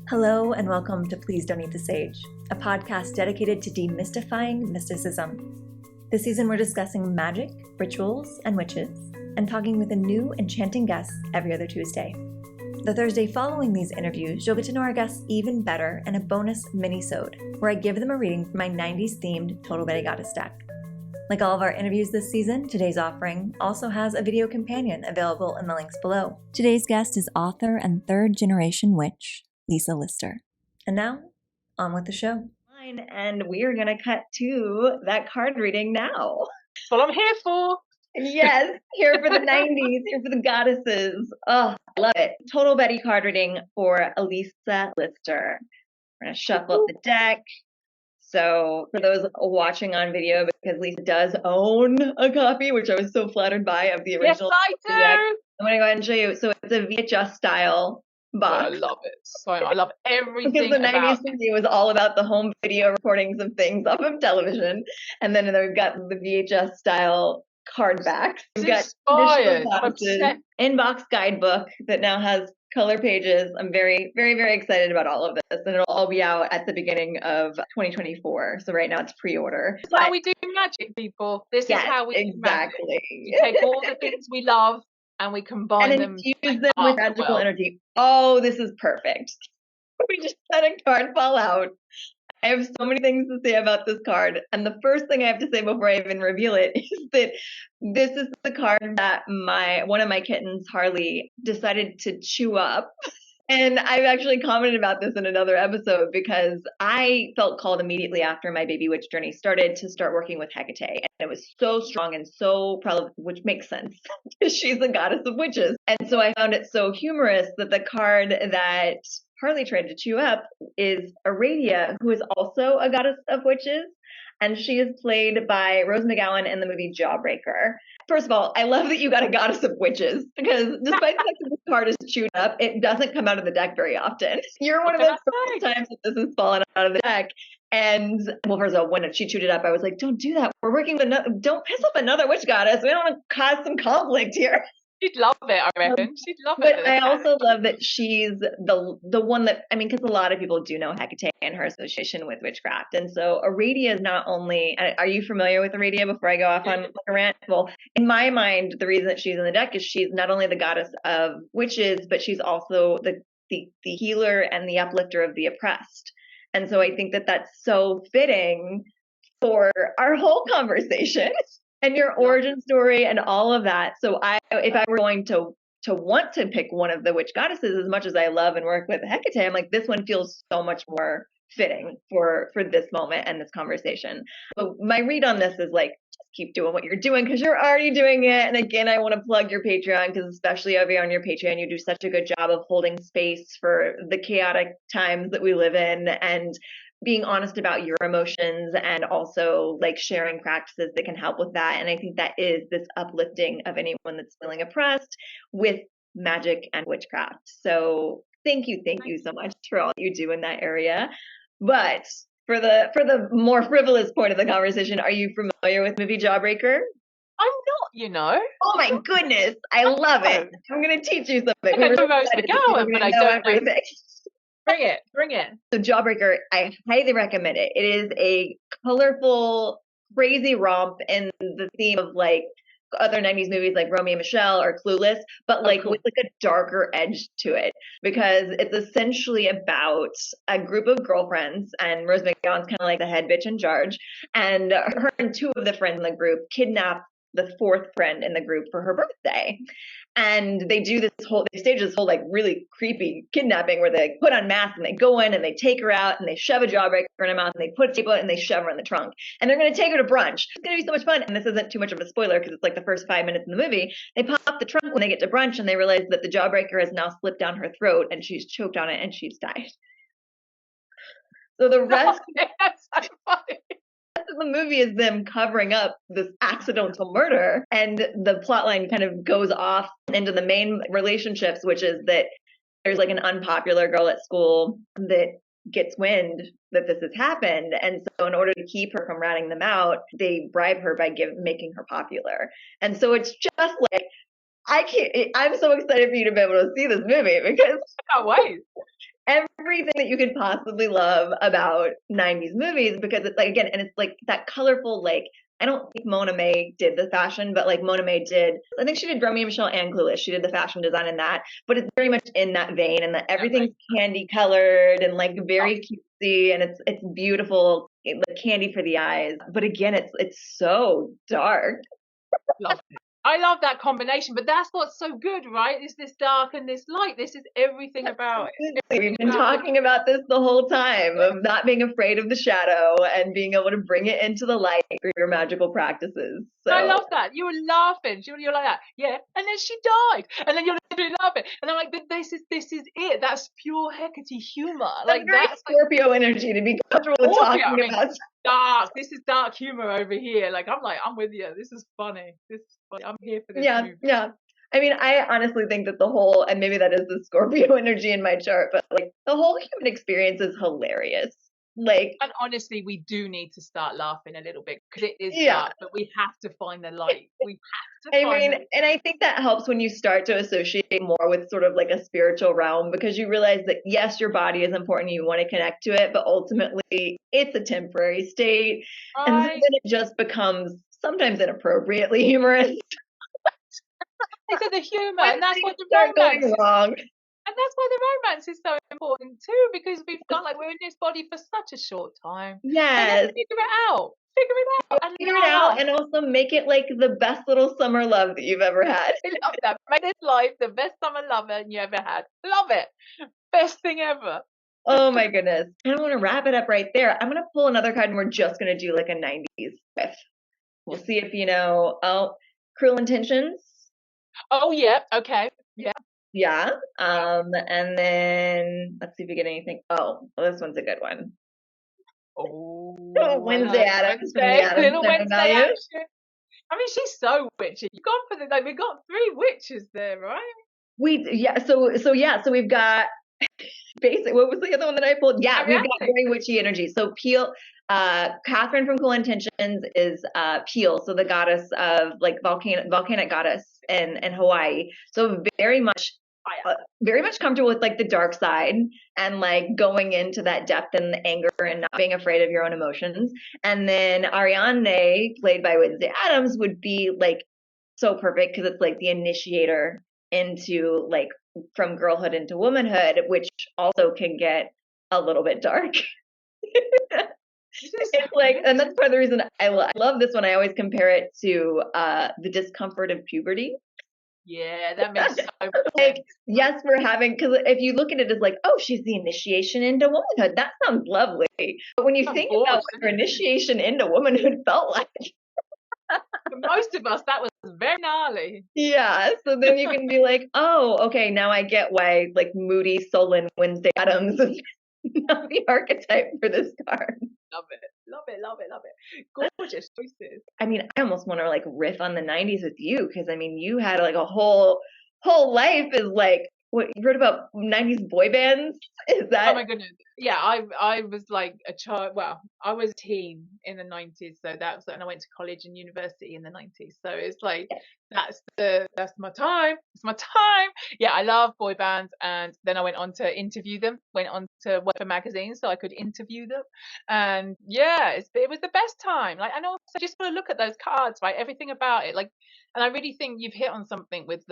Hello and welcome to Please Don't Eat the Sage, a podcast dedicated to demystifying mysticism. This season we're discussing magic, rituals, and witches, and talking with a new enchanting guest every other Tuesday. The Thursday following these interviews, you'll get to know our guests even better in a bonus mini-sode, where I give them a reading from my 90s themed Total Betty Goddess deck. Like all of our interviews this season, today's offering also has a video companion available in the links below. Today's guest is author and third-generation witch, Lisa Lister. And now, on with the show. And we are going to cut to that card reading now. That's what I'm here for. Yes, here for the 90s, here for the goddesses. Oh, I love it. Total Betty card reading for Lisa Lister. We're going to shuffle up the deck. So for those watching on video, because Lisa does own a copy, which I was so flattered by, of the original. Yes, I do. Deck, I'm going to go ahead and show you. So it's a VHS style box. I love it. So I love everything. Because the 90s for me was all about the home video recordings of things off of television. And then we've got the VHS style card backs. We've got inbox guidebook that now has color pages. I'm very, very, very excited about all of this. And it'll all be out at the beginning of 2024. So right now it's pre-order. That's how we do magic, people. This is how we do magic. We take all the things we love and we combine them. And infuse them with magical energy. Oh, this is perfect. We just had a card fall out. I have so many things to say about this card. And the first thing I have to say before I even reveal it is that this is the card that one of my kittens, Harley, decided to chew up. And I've actually commented about this in another episode because I felt called immediately after my baby witch journey started to start working with Hecate. And it was so strong and so prevalent, which makes sense because she's the goddess of witches. And so I found it so humorous that the card that Harley tried to chew up is Aradia, who is also a goddess of witches. And she is played by Rose McGowan in the movie Jawbreaker. First of all, I love that you got a goddess of witches because despite the fact that this card is chewed up, it doesn't come out of the deck very often. You're one of those first times that this has fallen out of the deck. And well, first of all, when she chewed it up, I was like, don't do that. We're working with don't piss off another witch goddess. We don't want to cause some conflict here. She'd love it, I reckon. She'd love it. But I also love that she's the one that, I mean, because a lot of people do know Hecate and her association with witchcraft. And so Aradia is not only, are you familiar with Aradia before I go off on a rant? Well, in my mind, the reason that she's in the deck is she's not only the goddess of witches, but she's also the healer and the uplifter of the oppressed. And so I think that that's so fitting for our whole conversation. And your origin story and all of that. So if I were going to want to pick one of the witch goddesses, as much as I love and work with Hecate, I'm like, this one feels so much more fitting for this moment and this conversation. So my read on this is like, just keep doing what you're doing because you're already doing it. And again, I want to plug your Patreon because especially over on your Patreon, you do such a good job of holding space for the chaotic times that we live in and being honest about your emotions and also like sharing practices that can help with that. And I think that is this uplifting of anyone that's feeling oppressed with magic and witchcraft. So thank you so much for all you do in that area. But for the more frivolous point of the conversation, are you familiar with movie Jawbreaker? I'm not, Oh my goodness. I love it. I'm going to teach you something. I know Rose McGowan, but I don't know everything. Bring it. So Jawbreaker, I highly recommend it. It is a colorful, crazy romp in the theme of like other 90s movies like Romy and Michelle or Clueless, but like with like a darker edge to it because it's essentially about a group of girlfriends and Rose McGowan's kind of like the head bitch in charge. And her and two of the friends in the group kidnap the fourth friend in the group for her birthday. And they stage this whole like really creepy kidnapping where they put on masks and they go in and they take her out and they shove a jawbreaker in her mouth and they put a tape on it and they shove her in the trunk. And they're going to take her to brunch. It's going to be so much fun. And this isn't too much of a spoiler because it's like the first 5 minutes in the movie. They pop the trunk when they get to brunch and they realize that the jawbreaker has now slipped down her throat and she's choked on it and she's died. So the rest that's so funny. The movie is them covering up this accidental murder, and the plotline kind of goes off into the main relationships, which is that there's like an unpopular girl at school that gets wind that this has happened, and so in order to keep her from ratting them out, they bribe her by making her popular. And so it's just like I'm so excited for you to be able to see this movie because I can't wait. everything that you could possibly love about 90s movies, because it's like, again, and it's like that colorful, like, I don't think Mona May did the fashion, but like Mona May did, I think she did Romeo and Michelle and Clueless. She did the fashion design in that, but it's very much in that vein, and that everything's candy colored and like very cutesy, and it's beautiful, like candy for the eyes. But again, it's so dark. Love it. I love that combination, but that's what's so good, right? Is this dark and this light. This is everything about it. We've been talking about this the whole time, of not being afraid of the shadow and being able to bring it into the light for your magical practices. So. I love that. You were laughing. You're like that. Yeah. And then she died. And then you're literally laughing. And I'm like, this is it. That's pure Hecate humor. Like that's Scorpio energy to be comfortable with talking about. Dark. This is dark humor over here. Like I'm with you. This is funny. I'm here for this movie. Yeah. I mean, I honestly think that the whole, and maybe that is the Scorpio energy in my chart, but like the whole human experience is hilarious. Like, and honestly, we do need to start laughing a little bit, because it is dark, but we have to find the light. We have to and I think that helps when you start to associate more with sort of like a spiritual realm, because you realize that yes, your body is important, you want to connect to it, but ultimately it's a temporary state. Right. And then it just becomes sometimes inappropriately humorous. It's the humor, and that's what the romance going wrong. And that's why the romance is so important too, because we've got we're in this body for such a short time. Yes. Figure it out. And figure it out, and also make it like the best little summer love that you've ever had. I love that. Make this life the best summer love you ever had. Love it. Best thing ever. Oh my goodness. I don't want to wrap it up right there. I'm going to pull another card, and we're just going to do like a 90s riff. We'll see if Cruel Intentions. Oh, yeah. Okay. Yeah. Yeah. And then let's see if we get anything. Oh, well, this one's a good one. Oh, Wednesday Addams from the Addams little Wednesday Addams. I mean, she's so witchy. You've gone for we got 3 witches there, right? So we've got basic. What was the other one that I pulled? Yeah, we've got very witchy energy. So Peel, Catherine from Cool Intentions is Peel, so the goddess of like volcanic goddess in Hawaii. So very much comfortable with like the dark side and like going into that depth and the anger and not being afraid of your own emotions. And then Ariane, played by Wednesday Addams, would be like so perfect, because it's like the initiator into like from girlhood into womanhood, which also can get a little bit dark. It's like, and that's part of the reason I love this one. I always compare it to the discomfort of puberty. Yeah, that makes so like, yes, we're having, because if you look at it as like, oh, she's the initiation into womanhood, that sounds lovely. But when you think about what her initiation into womanhood felt like, for most of us, that was very gnarly. Yeah, so then you can be like, oh, okay, now I get why like moody, sullen Wednesday Addams is not the archetype for this card. Love it. Gorgeous choices. I mean, I almost want to like riff on the 90s with you, because I mean, you had like a whole life is like, what you heard about 90s boy bands? Is that? Oh my goodness. Yeah, I was like a child. Well, I was a teen in the 90s, so and I went to college and university in the 90s. So it's like that's my time. It's my time. Yeah, I love boy bands, and then I went on to interview them. Went on to work for magazines so I could interview them, and yeah, it was the best time. Like, and also just want to look at those cards, right? Everything about it, like, and I really think you've hit on something with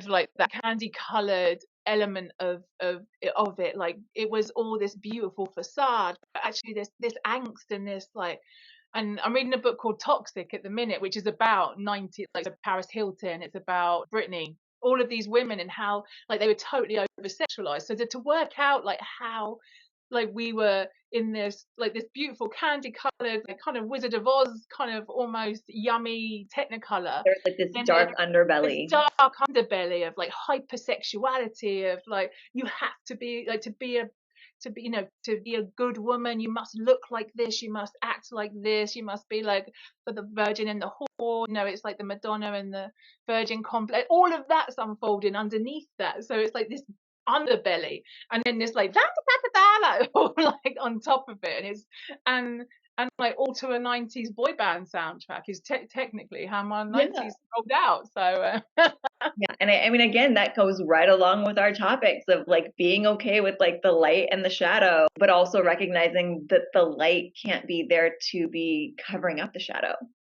like that candy colored element of it. Like, it was all this beautiful facade, but actually this angst and this like, and I'm reading a book called Toxic at the minute, which is about 90, like Paris Hilton. It's about Britney, all of these women, and how like they were totally over sexualized. So to work out like how like we were in this beautiful candy colored, like kind of Wizard of Oz kind of almost yummy technicolor. There's like this dark underbelly. This dark underbelly of like hypersexuality, of like you have to be like to be a good woman, you must look like this, you must act like this, you must be like the Virgin and the whore. It's like the Madonna and the Virgin complex. All of that's unfolding underneath that. So it's like this underbelly, and then this like like on top of it, and And like alter a 90s boy band soundtrack is technically how my Yeah. 90s rolled out. So Yeah. And I mean, again, that goes right along with our topics of like being okay with like the light and the shadow, but also recognizing that the light can't be there to be covering up the shadow.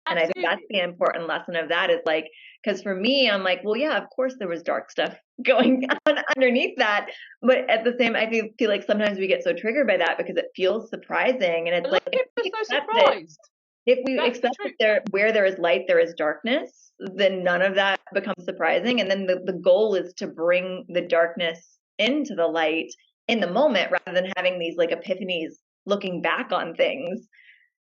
And I think that's absolutely. the important lesson of that is like, because for me, I'm like, well, yeah, of course there was dark stuff going on underneath that. But at the same, I feel like sometimes we get so triggered by that because it feels surprising. And A it's lot like, of if people we are so accept it, surprised. if we That's the accept that truth. where there is light, there is darkness, then none of that becomes surprising. And then the goal is to bring the darkness into the light in the moment rather than having these like epiphanies looking back on things.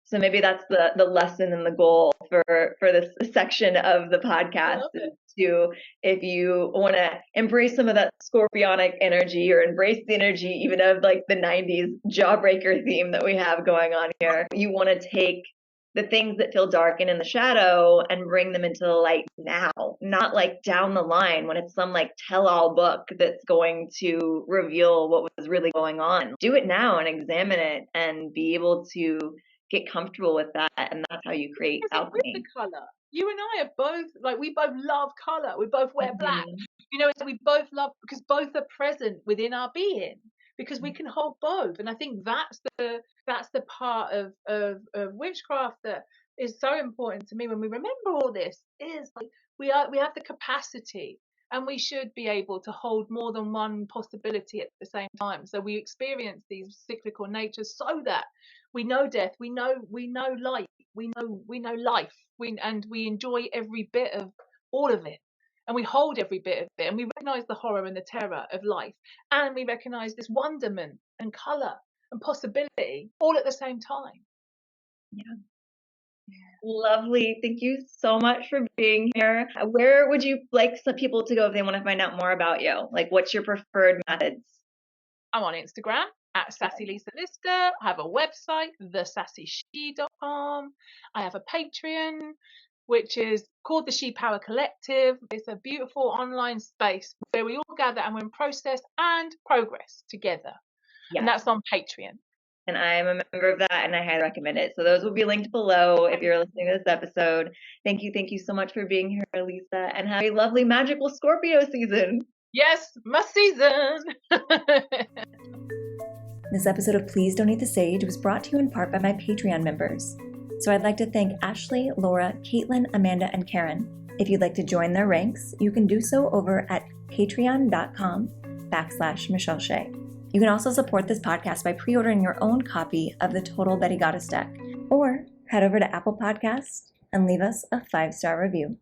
So maybe that's the lesson and the goal for this section of the I podcast love is it. to, if you want to embrace some of that scorpionic energy or embrace the energy even of like the 90s jawbreaker theme that we have going on here, you want to take the things that feel dark and in the shadow and bring them into the light now, not like down the line when it's some like tell-all book that's going to reveal what was really going on. Do it now and examine it and be able to get comfortable with that, and that's how you create Is it with the alchemy. color? You and I are both like we both love color. We both wear black. Mhm. You know, we both love because both are present within our being because we can hold both. And I think that's the part of witchcraft that is so important to me when we remember all this is like we have the capacity and we should be able to hold more than one possibility at the same time. So we experience these cyclical natures so that we know death, we know light, we know life, and we enjoy every bit of all of it, and we hold every bit of it, and we recognize the horror and the terror of life, and we recognize this wonderment and color and possibility all at the same time. Yeah. Yeah. Lovely. Thank you so much for being here. Where would you like some people to go if they want to find out more about you? Like, what's your preferred methods? I'm on Instagram at Sassy Lisa Lister. I have a website, thesassyshe.com. I have a Patreon, which is called the She Power Collective. It's a beautiful online space where we all gather and we're in process and progress together. And Yes. that's on Patreon. And I'm a member of that, and I highly recommend it. So those will be linked below if you're listening to this episode. Thank you so much for being here, Lisa, and have a lovely magical Scorpio season. Yes, my season. This episode of Please Don't Eat the Sage was brought to you in part by my Patreon members. So I'd like to thank Ashley, Laura, Caitlin, Amanda, and Karen. If you'd like to join their ranks, you can do so over at patreon.com/Michelle Shea. You can also support this podcast by pre-ordering your own copy of the Total Betty Goddess deck, or head over to Apple Podcasts and leave us a 5-star review.